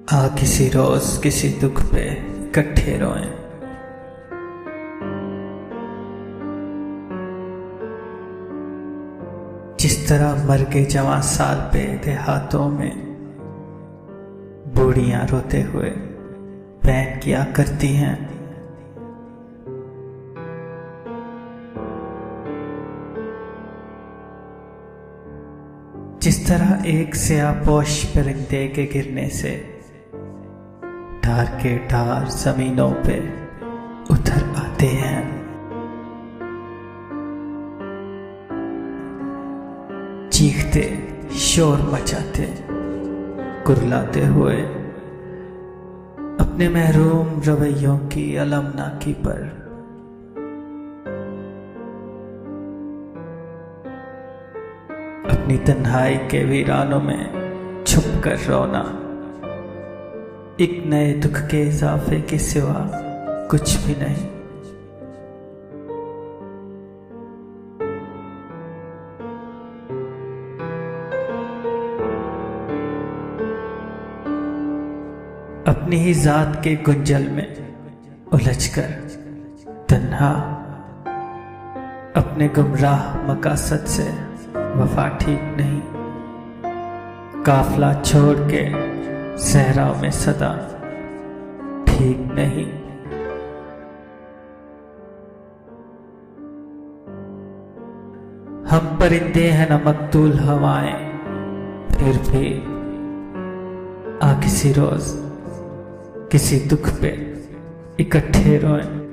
किसी रोज किसी दुख पे इकट्ठे रोएं। जिस तरह मर के जवां साल पे देहातों में बूढ़ियां रोते हुए बैन किया करती हैं। जिस तरह एक स्याहपोश परिंदे के गिरने से ढार के ढार जमीनों पे उतर आते हैं, चीखते शोर मचाते कुरलाते हुए अपने महरूम रवैयों की अलमनाकी पर अपनी तन्हाई के वीरानों में छुप कर रोना एक नए दुख के इजाफे के सिवा कुछ भी नहीं। अपनी ही जात के गुंजल में उलझकर तन्हा अपने गुमराह मकासद से वफा ठीक नहीं, काफला छोड़ के सहराओं में सदा ठीक नहीं। हम परिंदे हैं न मकतूल हवाएं, फिर भी किसी रोज किसी दुख पे इकट्ठे रोएं।